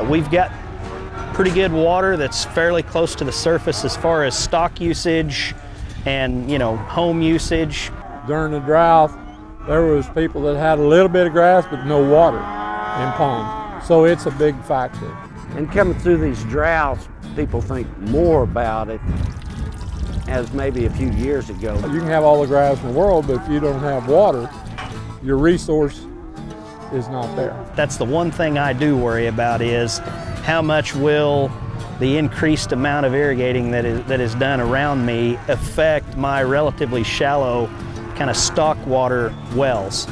We've got pretty good water that's fairly close to the surface as far as stock usage and, home usage. During the drought, there was people that had a little bit of grass but no water in ponds. So it's a big factor. And coming through these droughts, people think more about it as maybe a few years ago. You can have all the grass in the world, but if you don't have water, your resource is not there. That's the one thing I do worry about is how much will the increased amount of irrigating that is done around me affect my relatively shallow kind of stock water wells.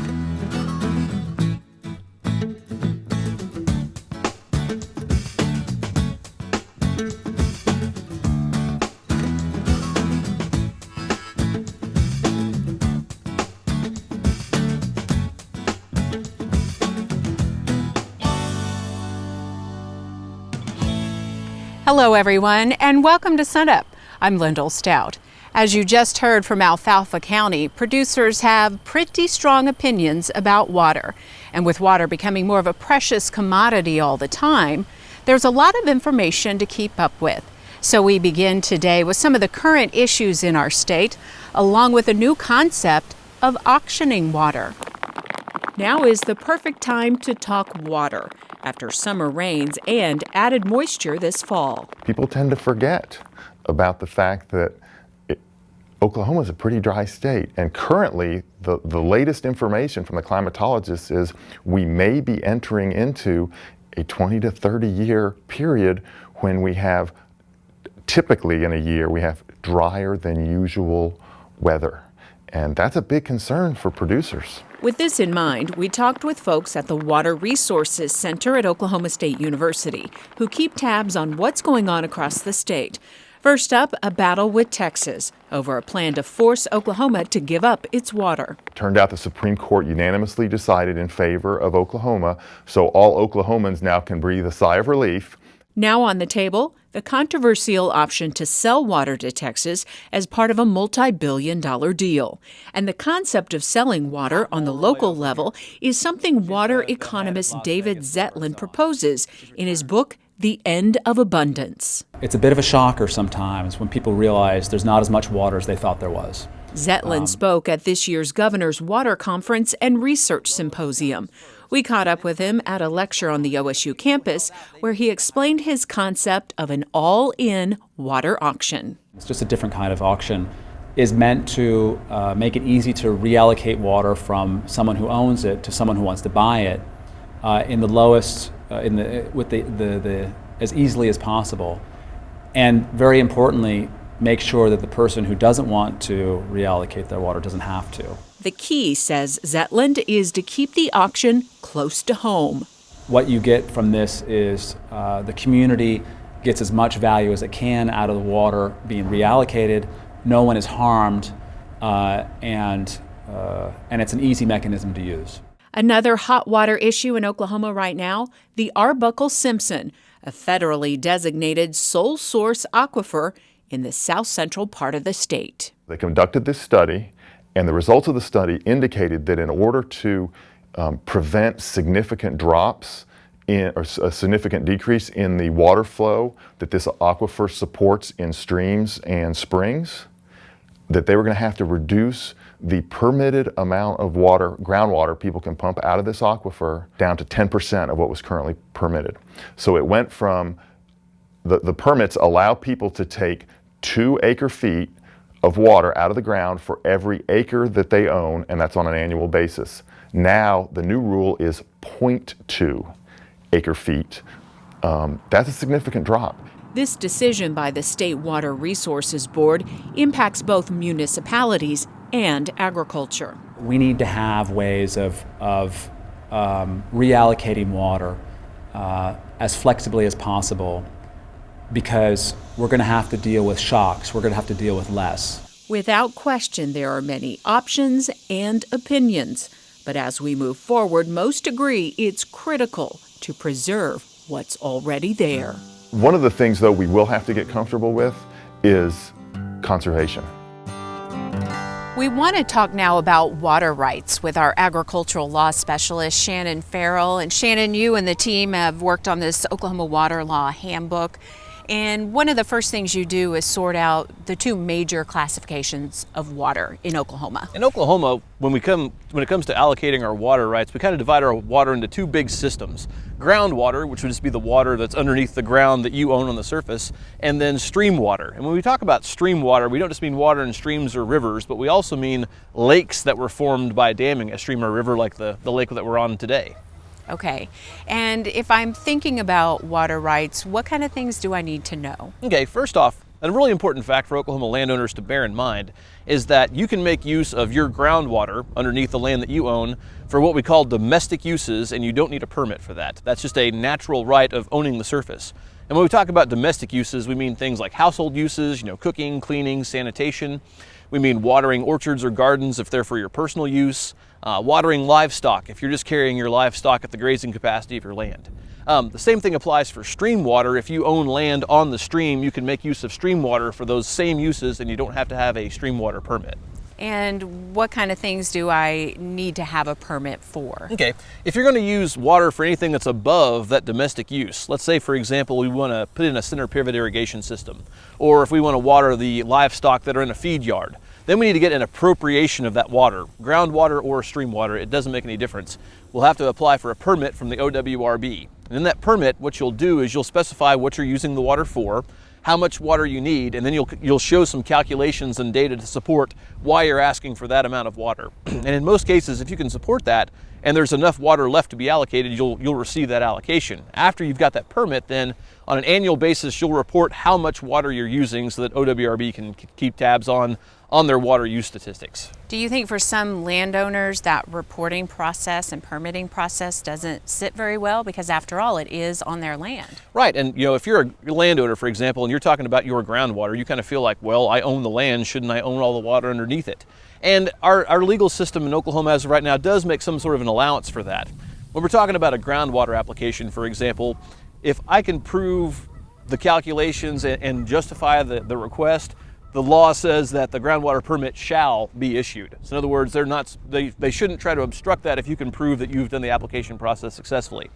Hello everyone, and welcome to SUNUP. I'm Lyndall Stout. As you just heard from Alfalfa County, producers have pretty strong opinions about water. And with water becoming more of a precious commodity all the time, there's a lot of information to keep up with. So we begin today with some of the current issues in our state, along with a new concept of auctioning water. Now is the perfect time to talk water after summer rains and added moisture this fall. People tend to forget about the fact that Oklahoma is a pretty dry state, and currently the latest information from the climatologists is we may be entering into a 20 to 30 year period when we have, typically in a year, we have drier than usual weather. And that's a big concern for producers. With this in mind, we talked with folks at the Water Resources Center at Oklahoma State University, who keep tabs on what's going on across the state. First up, a battle with Texas over a plan to force Oklahoma to give up its water. Turned out the Supreme Court unanimously decided in favor of Oklahoma, so all Oklahomans now can breathe a sigh of relief. Now on the table, the controversial option to sell water to Texas as part of a multi-billion-dollar deal. And the concept of selling water on the local level is something water economist David Zetlin proposes in his book, The End of Abundance. It's a bit of a shocker sometimes when people realize there's not as much water as they thought there was. Zetlin spoke at this year's Governor's Water Conference and Research Symposium. We caught up with him at a lecture on the OSU campus where he explained his concept of an all-in water auction. It's just a different kind of auction. Is meant to make it easy to reallocate water from someone who owns it to someone who wants to buy it in the lowest, with the as easily as possible, and very importantly, make sure that the person who doesn't want to reallocate their water doesn't have to. The key, says Zetland, is to keep the auction close to home. What you get from this is the community gets as much value as it can out of the water being reallocated. No one is harmed, and it's an easy mechanism to use. Another hot water issue in Oklahoma right now, the Arbuckle Simpson, a federally designated sole source aquifer in the south central part of the state. They conducted this study, and the results of the study indicated that in order to prevent significant drops or a significant decrease in the water flow that this aquifer supports in streams and springs, that they were going to have to reduce the permitted amount of water, groundwater, people can pump out of this aquifer down to 10% of what was currently permitted. So it went from, the permits allow people to take 2 acre-feet of water out of the ground for every acre that they own, and that's on an annual basis. Now, the new rule is 0.2 acre-feet. That's a significant drop. This decision by the State Water Resources Board impacts both municipalities and agriculture. We need to have ways of reallocating water as flexibly as possible, because we're going to have to deal with shocks. We're going to have to deal with less. Without question, there are many options and opinions. But as we move forward, most agree it's critical to preserve what's already there. One of the things, though, we will have to get comfortable with is conservation. We want to talk now about water rights with our agricultural law specialist, Shannon Farrell. And Shannon, you and the team have worked on this Oklahoma Water Law Handbook. And one of the first things you do is sort out the two major classifications of water in Oklahoma. In Oklahoma, when it comes to allocating our water rights, we kind of divide our water into two big systems. Groundwater, which would just be the water that's underneath the ground that you own on the surface, and then stream water. And when we talk about stream water, we don't just mean water in streams or rivers, but we also mean lakes that were formed by damming a stream or river like the lake that we're on today. Okay, and if I'm thinking about water rights, what kind of things do I need to know? Okay, first off, a really important fact for Oklahoma landowners to bear in mind is that you can make use of your groundwater underneath the land that you own for what we call domestic uses, and you don't need a permit for that. That's just a natural right of owning the surface. And when we talk about domestic uses, we mean things like household uses, cooking, cleaning, sanitation. We mean watering orchards or gardens if they're for your personal use. Watering livestock if you're just carrying your livestock at the grazing capacity of your land. The same thing applies for stream water. If you own land on the stream, you can make use of stream water for those same uses, and you don't have to have a stream water permit. And what kind of things do I need to have a permit for? Okay, if you're going to use water for anything that's above that domestic use, let's say for example we want to put in a center pivot irrigation system, or if we want to water the livestock that are in a feed yard, then we need to get an appropriation of that water, groundwater or stream water, it doesn't make any difference. We'll have to apply for a permit from the OWRB. And in that permit, what you'll do is you'll specify what you're using the water for, how much water you need, and then you'll show some calculations and data to support why you're asking for that amount of water. And in most cases, if you can support that, and there's enough water left to be allocated, you'll receive that allocation. After you've got that permit, then on an annual basis, you'll report how much water you're using so that OWRB can keep tabs on their water use statistics. Do you think for some landowners that reporting process and permitting process doesn't sit very well, because after all it is on their land? Right, and if you're a landowner, for example, and you're talking about your groundwater, you kind of feel like, well, I own the land, shouldn't I own all the water underneath it? And our legal system in Oklahoma as of right now does make some sort of an allowance for that. When we're talking about a groundwater application, for example, if I can prove the calculations and justify the request, the law says that the groundwater permit shall be issued. So in other words, they shouldn't try to obstruct that if you can prove that you've done the application process successfully.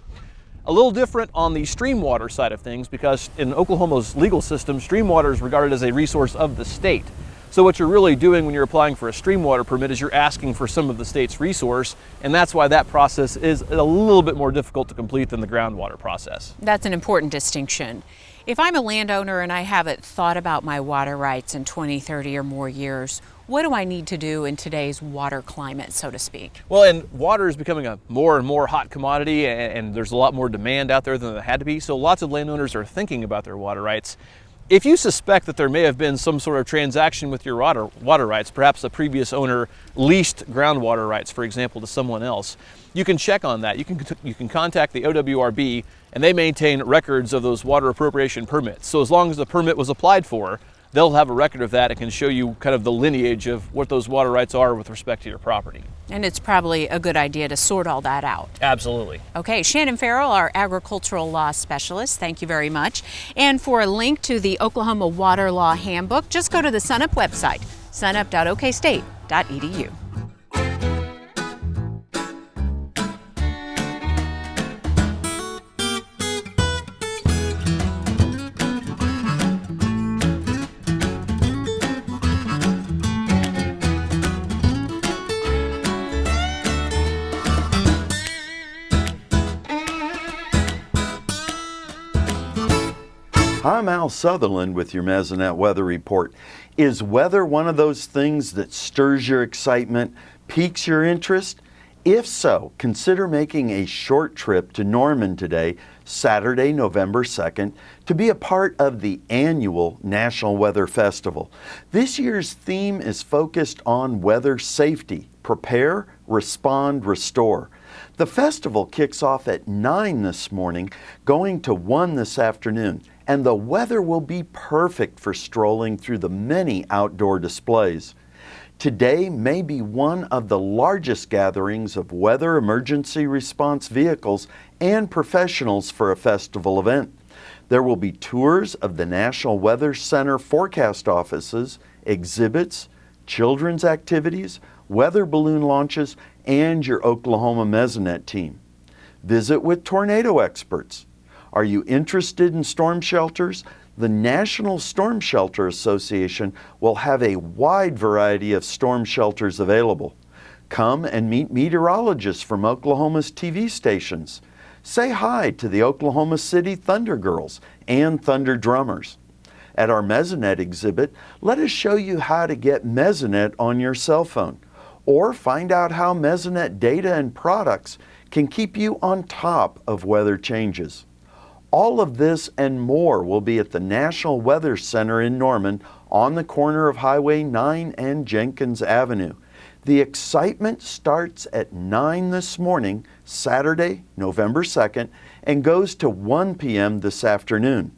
A little different on the stream water side of things, because in Oklahoma's legal system, stream water is regarded as a resource of the state. So what you're really doing when you're applying for a stream water permit is you're asking for some of the state's resource, and that's why that process is a little bit more difficult to complete than the groundwater process. That's an important distinction. If I'm a landowner and I haven't thought about my water rights in 20, 30 or more years, what do I need to do in today's water climate, so to speak? Well, and water is becoming a more and more hot commodity, and there's a lot more demand out there than there had to be, so lots of landowners are thinking about their water rights. If you suspect that there may have been some sort of transaction with your water rights, perhaps a previous owner leased groundwater rights, for example, to someone else, you can check on that. You can contact the OWRB, and they maintain records of those water appropriation permits. So as long as the permit was applied for, they'll have a record of that and can show you kind of the lineage of what those water rights are with respect to your property. And it's probably a good idea to sort all that out. Absolutely. Okay, Shannon Farrell, our agricultural law specialist, thank you very much. And for a link to the Oklahoma Water Law Handbook, just go to the SUNUP website, sunup.okstate.edu. I'm Al Sutherland with your Mesonet Weather Report. Is weather one of those things that stirs your excitement, piques your interest? If so, consider making a short trip to Norman today, Saturday, November 2nd, to be a part of the annual National Weather Festival. This year's theme is focused on weather safety: prepare, respond, restore. The festival kicks off at 9 this morning, going to 1 this afternoon, and the weather will be perfect for strolling through the many outdoor displays. Today may be one of the largest gatherings of weather emergency response vehicles and professionals for a festival event. There will be tours of the National Weather Center forecast offices, exhibits, children's activities, weather balloon launches, and your Oklahoma Mesonet team. Visit with tornado experts. Are you interested in storm shelters? The National Storm Shelter Association will have a wide variety of storm shelters available. Come and meet meteorologists from Oklahoma's TV stations. Say hi to the Oklahoma City Thunder Girls and Thunder Drummers. At our Mesonet exhibit, let us show you how to get Mesonet on your cell phone, or find out how Mesonet data and products can keep you on top of weather changes. All of this and more will be at the National Weather Center in Norman on the corner of Highway 9 and Jenkins Avenue. The excitement starts at 9 this morning, Saturday, November 2nd, and goes to 1 p.m. this afternoon.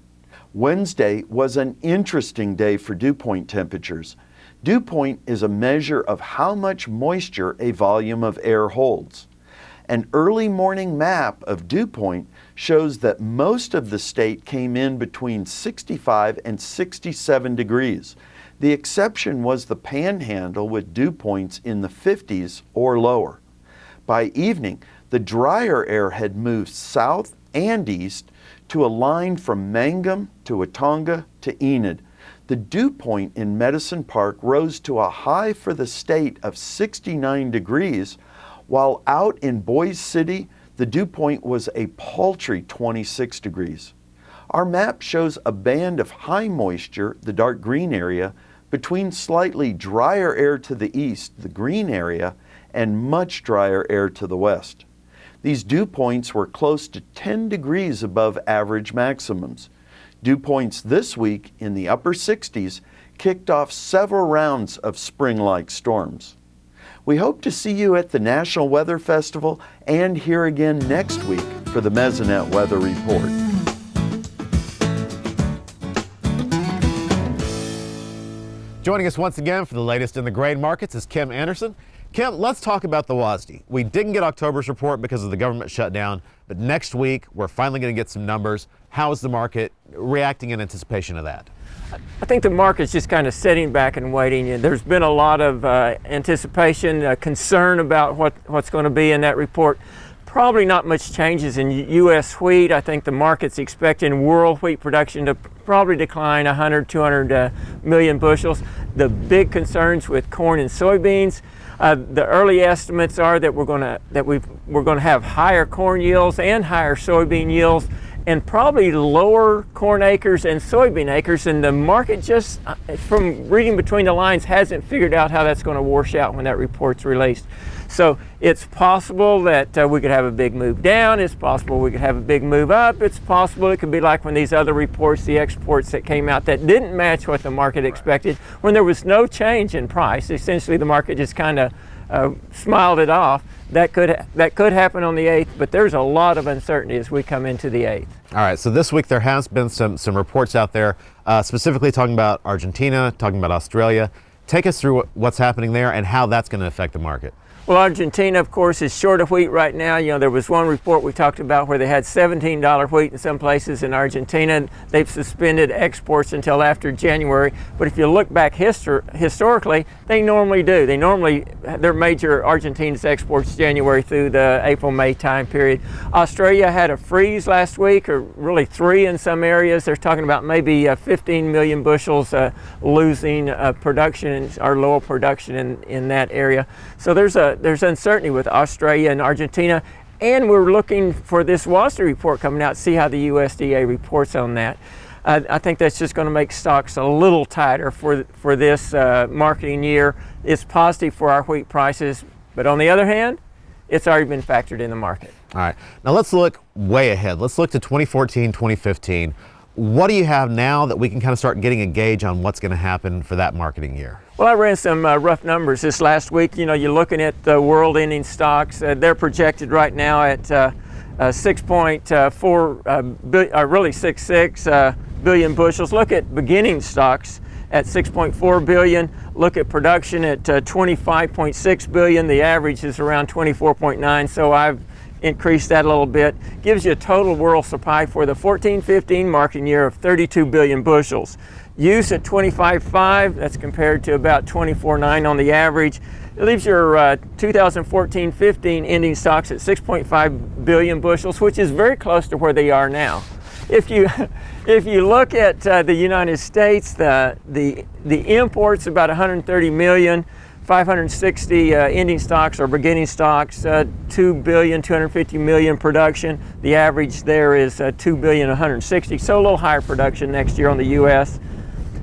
Wednesday was an interesting day for dew point temperatures. Dew point is a measure of how much moisture a volume of air holds. An early morning map of dew point shows that most of the state came in between 65 and 67 degrees. The exception was the Panhandle with dew points in the 50s or lower. By evening, the drier air had moved south and east to a line from Mangum to Watonga to Enid. The dew point in Medicine Park rose to a high for the state of 69 degrees, while out in Boise City, the dew point was a paltry 26 degrees. Our map shows a band of high moisture, the dark green area, between slightly drier air to the east, the green area, and much drier air to the west. These dew points were close to 10 degrees above average maximums. Dew points this week in the upper 60s kicked off several rounds of spring-like storms. We hope to see you at the National Weather Festival and here again next week for the Mesonet Weather Report. Joining us once again for the latest in the grain markets is Kim Anderson. Kim, let's talk about the WASDE. We didn't get October's report because of the government shutdown, but next week we're finally going to get some numbers. How is the market reacting in anticipation of that? I think the market's just kind of sitting back and waiting. There's been a lot of anticipation, concern about what's going to be in that report. Probably not much changes in U.S. wheat. I think the market's expecting world wheat production to probably decline 100, 200 million bushels. The big concerns with corn and soybeans. The early estimates are that we're going to have higher corn yields and higher soybean yields, and probably lower corn acres and soybean acres, and the market just, from reading between the lines, hasn't figured out how that's going to wash out when that report's released. So it's possible that we could have a big move down, it's possible we could have a big move up, it's possible it could be like when these other reports, the exports that came out that didn't match what the market expected, when there was no change in price. Essentially the market just kind of smiled it off. That could happen on the 8th, but there's a lot of uncertainty as we come into the 8th. All right, so this week there has been some reports out there, specifically talking about Argentina, talking about Australia. Take us through what's happening there and how that's going to affect the market. Well, Argentina, of course, is short of wheat right now. You know, there was one report we talked about where they had $17 wheat in some places in Argentina. They've suspended exports until after January. But if you look back historically, they normally do. Their major Argentina's exports January through the April-May time period. Australia had a freeze last week, or really 3 in some areas. They're talking about maybe 15 million bushels losing production or lower production in that area. So there's uncertainty with Australia and Argentina, and we're looking for this WASDE report coming out, see how the USDA reports on that. I think that's just going to make stocks a little tighter for this marketing year. It's positive for our wheat prices, but on the other hand, it's already been factored in the market. All right, now let's look way ahead. Let's look to 2014, 2015. What do you have now that we can kind of start getting a gauge on what's going to happen for that marketing year? Well, I ran some rough numbers this last week. You know, you're looking at the world ending stocks. They're projected right now at 6.6 billion bushels. Look at beginning stocks at 6.4 billion. Look at production at 25.6 billion. The average is around 24.9. So I've increase that a little bit, gives you a total world supply for the 14-15 marketing year of 32 billion bushels. Use at 25.5, that's compared to about 24.9 on the average. It leaves your 2014-15 ending stocks at 6.5 billion bushels, which is very close to where they are now. If you look at the United States, the imports about 130 million, 560 ending stocks or beginning stocks, 2 billion, 250 million production. The average there is 2 billion, 160, so a little higher production next year on the U.S.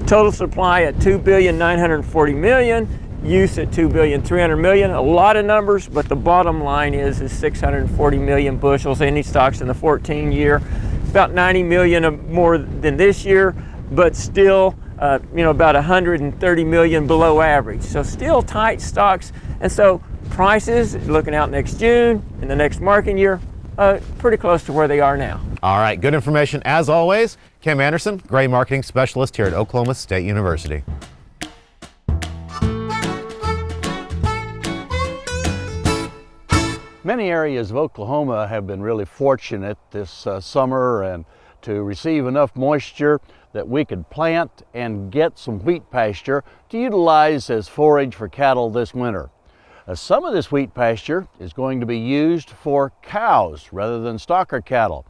Total supply at 2 billion, 940 million. Use at 2 billion, 300 million. A lot of numbers, but the bottom line is 640 million bushels ending stocks in the 14 year. About 90 million more than this year, but still, about 130 million below average. So still tight stocks. And so prices, looking out next June, in the next marketing year, pretty close to where they are now. All right, good information as always. Kim Anderson, Grain Marketing Specialist here at Oklahoma State University. Many areas of Oklahoma have been really fortunate this summer and to receive enough moisture that we could plant and get some wheat pasture to utilize as forage for cattle this winter. Some of this wheat pasture is going to be used for cows rather than stocker cattle.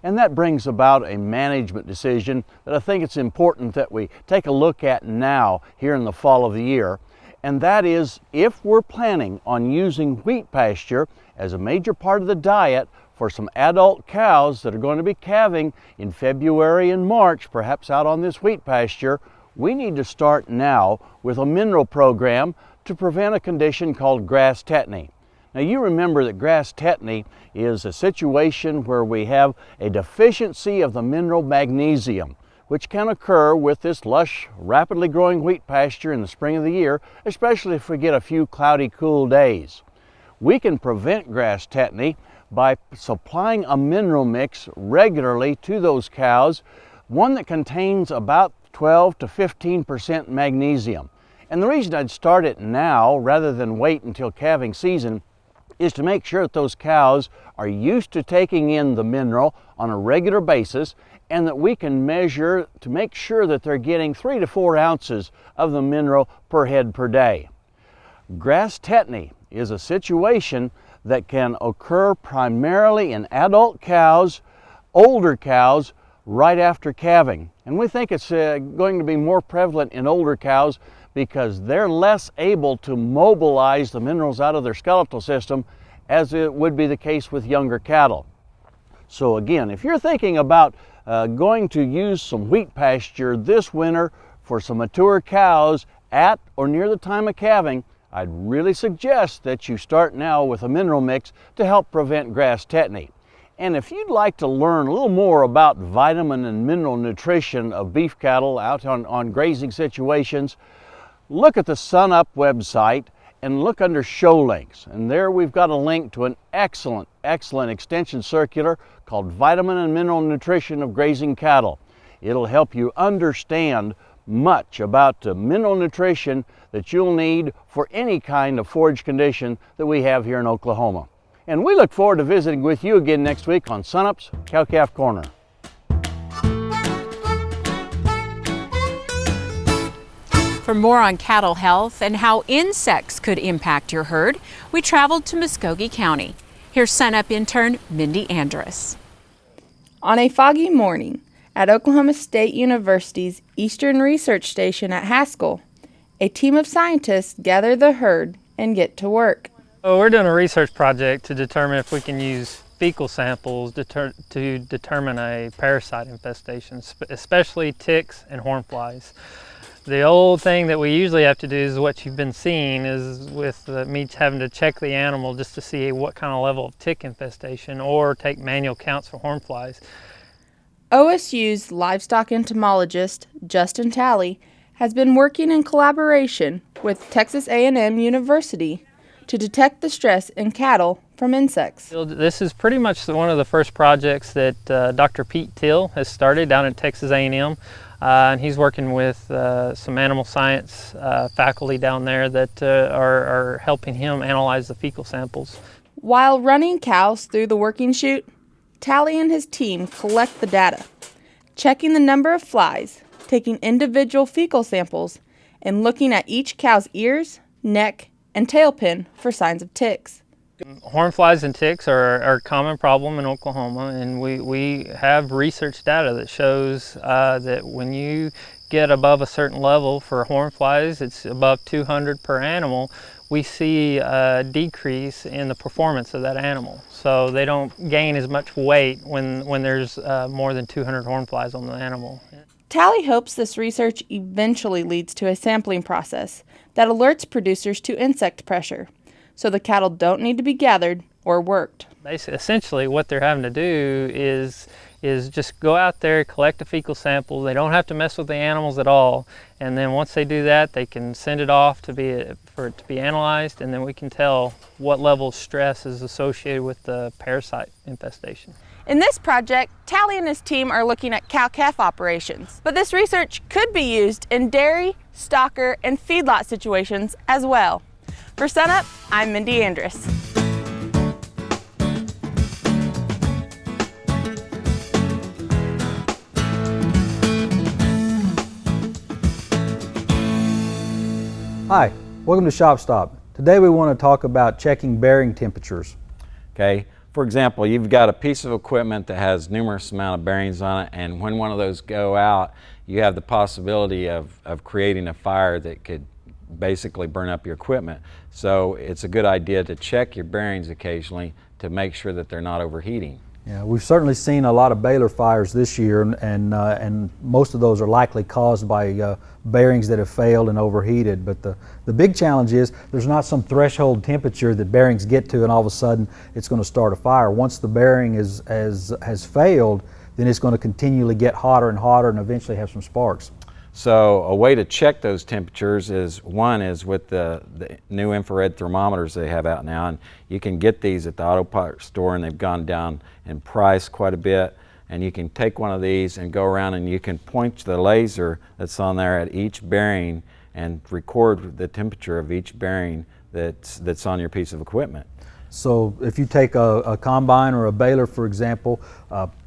And that brings about a management decision that I think it's important that we take a look at now here in the fall of the year. And that is, if we're planning on using wheat pasture as a major part of the diet for some adult cows that are going to be calving in February and March, perhaps out on this wheat pasture, we need to start now with a mineral program to prevent a condition called grass tetany. Now you remember that grass tetany is a situation where we have a deficiency of the mineral magnesium, which can occur with this lush, rapidly growing wheat pasture in the spring of the year, especially if we get a few cloudy, cool days. We can prevent grass tetany by supplying a mineral mix regularly to those cows, one that contains about 12 to 15% magnesium. And the reason I'd start it now rather than wait until calving season is to make sure that those cows are used to taking in the mineral on a regular basis, and that we can measure to make sure that they're getting 3 to 4 ounces of the mineral per head per day. Grass tetany is a situation that can occur primarily in adult cows, older cows, right after calving. And we think it's going to be more prevalent in older cows because they're less able to mobilize the minerals out of their skeletal system as it would be the case with younger cattle. So again, if you're thinking about going to use some wheat pasture this winter for some mature cows at or near the time of calving, I'd really suggest that you start now with a mineral mix to help prevent grass tetany. And if you'd like to learn a little more about vitamin and mineral nutrition of beef cattle out on grazing situations, look at the SUNUP website and look under show links. And there we've got a link to an excellent extension circular called Vitamin and Mineral Nutrition of Grazing Cattle. It'll help you understand much about the mineral nutrition that you'll need for any kind of forage condition that we have here in Oklahoma. And we look forward to visiting with you again next week on SUNUP's CowCalf Corner. For more on cattle health and how insects could impact your herd, we traveled to Muskogee County. Here's SUNUP intern Mindy Andrus. On a foggy morning at Oklahoma State University's Eastern Research Station at Haskell, a team of scientists gather the herd and get to work. Well, we're doing a research project to determine if we can use fecal samples to determine a parasite infestation, especially ticks and hornflies. The old thing that we usually have to do is what you've been seeing is with me having to check the animal just to see what kind of level of tick infestation or take manual counts for hornflies. OSU's livestock entomologist Justin Talley has been working in collaboration with Texas A&M University to detect the stress in cattle from insects. This is pretty much one of the first projects that Dr. Pete Till has started down at Texas A&M. And he's working with some animal science faculty down there that are helping him analyze the fecal samples. While running cows through the working chute, Tally and his team collect the data, checking the number of flies, taking individual fecal samples, and looking at each cow's ears, neck, and tail pin for signs of ticks. Hornflies and ticks are a common problem in Oklahoma, and we have research data that shows that when you get above a certain level for hornflies, it's above 200 per animal, we see a decrease in the performance of that animal. So they don't gain as much weight when there's more than 200 hornflies on the animal. Tally hopes this research eventually leads to a sampling process that alerts producers to insect pressure, so the cattle don't need to be gathered or worked. Basically, essentially what they're having to do is just go out there, collect a fecal sample. They don't have to mess with the animals at all, and then once they do that, they can send it off for it to be analyzed, and then we can tell what level of stress is associated with the parasite infestation. In this project, Tally and his team are looking at cow-calf operations, but this research could be used in dairy, stocker, and feedlot situations as well. For SUNUP, I'm Mindy Andrus. Hi, welcome to Shop Stop. Today we want to talk about checking bearing temperatures. Okay, for example, you've got a piece of equipment that has numerous amount of bearings on it, and when one of those go out, you have the possibility of creating a fire that could basically burn up your equipment. So it's a good idea to check your bearings occasionally to make sure that they're not overheating. Yeah, we've certainly seen a lot of baler fires this year, and most of those are likely caused by bearings that have failed and overheated. But the big challenge is there's not some threshold temperature that bearings get to and all of a sudden it's going to start a fire. Once the bearing has failed, then it's going to continually get hotter and hotter and eventually have some sparks. So a way to check those temperatures is with the new infrared thermometers they have out now, and you can get these at the auto parts store, and they've gone down in price quite a bit. And you can take one of these and go around and you can point the laser that's on there at each bearing and record the temperature of each bearing that's on your piece of equipment. So if you take a combine or a baler, for example,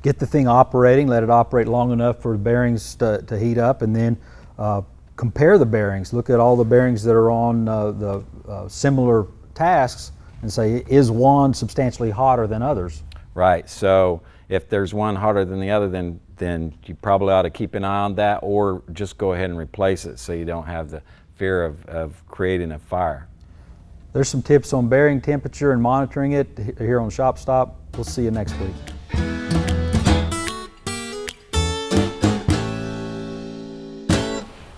get the thing operating, let it operate long enough for the bearings to heat up, and then compare the bearings. Look at all the bearings that are on the similar tasks and say, is one substantially hotter than others? Right, so if there's one hotter than the other, then you probably ought to keep an eye on that, or just go ahead and replace it so you don't have the fear of creating a fire. There's some tips on bearing temperature and monitoring it here on Shop Stop. We'll see you next week.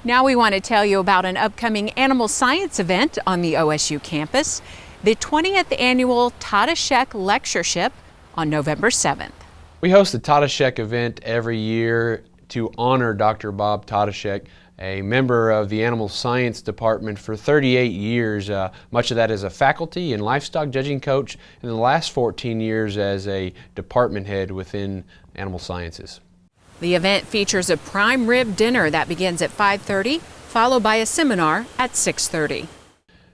Now we want to tell you about an upcoming animal science event on the OSU campus, the 20th annual Totusek Lectureship on November 7th. We host the Totusek event every year to honor Dr. Bob Totusek, a member of the Animal Science Department for 38 years, much of that as a faculty and livestock judging coach, and the last 14 years as a department head within Animal Sciences. The event features a prime rib dinner that begins at 5:30, followed by a seminar at 6:30.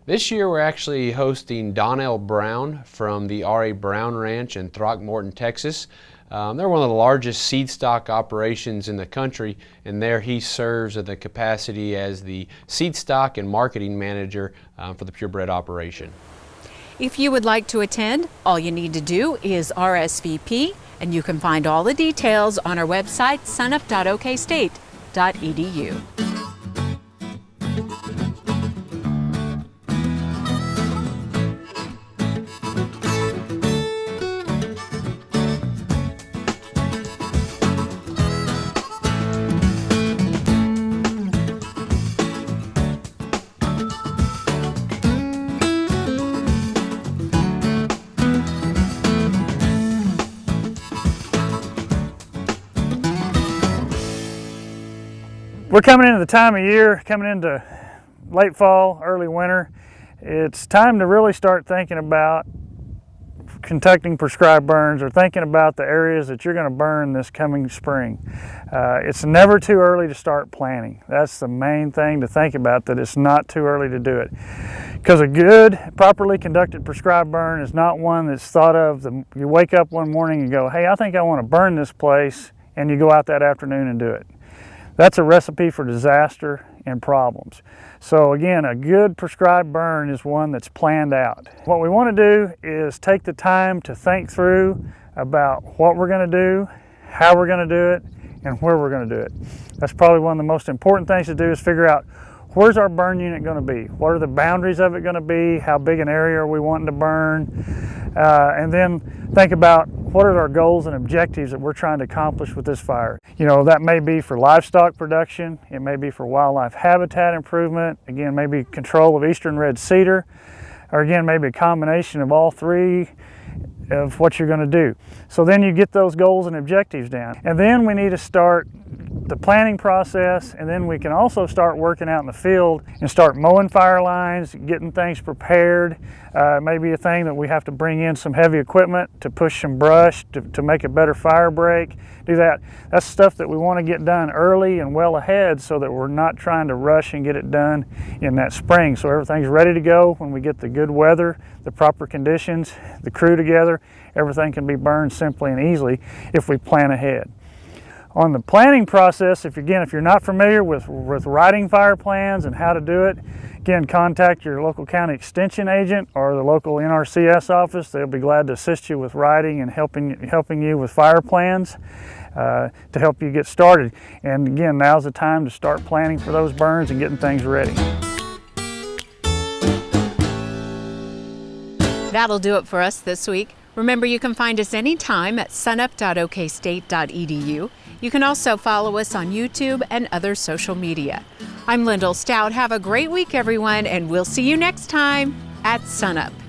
This year we're actually hosting Donnell Brown from the R.A. Brown Ranch in Throckmorton, Texas. They're one of the largest seed stock operations in the country, and there he serves at the capacity as the seed stock and marketing manager for the purebred operation. If you would like to attend, all you need to do is RSVP, and you can find all the details on our website, sunup.okstate.edu. We're coming into the time of year, coming into late fall, early winter. It's time to really start thinking about conducting prescribed burns are thinking about the areas that you're going to burn this coming spring. It's never too early to start planning. That's the main thing to think about, that it's not too early to do it. Because a good, properly conducted prescribed burn is not one that's thought of. You wake up one morning and go, hey, I think I want to burn this place, and you go out that afternoon and do it. That's a recipe for disaster and problems. So again, a good prescribed burn is one that's planned out. What we want to do is take the time to think through about what we're going to do, how we're going to do it, and where we're going to do it. That's probably one of the most important things to do, is figure out where's our burn unit going to be? What are the boundaries of it going to be? How big an area are we wanting to burn? And then think about what are our goals and objectives that we're trying to accomplish with this fire. You know, that may be for livestock production, it may be for wildlife habitat improvement, again, maybe control of eastern red cedar, or again, maybe a combination of all three of what you're going to do. So then you get those goals and objectives down. And then we need to start the planning process, and then we can also start working out in the field and start mowing fire lines, getting things prepared. Maybe a thing that we have to bring in some heavy equipment to push some brush to make a better fire break. Do that. That's stuff that we want to get done early and well ahead, so that we're not trying to rush and get it done in that spring. So everything's ready to go when we get the good weather, the proper conditions, the crew together. Everything can be burned simply and easily if we plan ahead. On the planning process, if you're not familiar with writing fire plans and how to do it, again, contact your local county extension agent or the local NRCS office. They'll be glad to assist you with writing and helping you with fire plans to help you get started. And again, now's the time to start planning for those burns and getting things ready. That'll do it for us this week. Remember, you can find us anytime at sunup.okstate.edu. You can also follow us on YouTube and other social media. I'm Lyndall Stout. Have a great week, everyone, and we'll see you next time at SUNUP.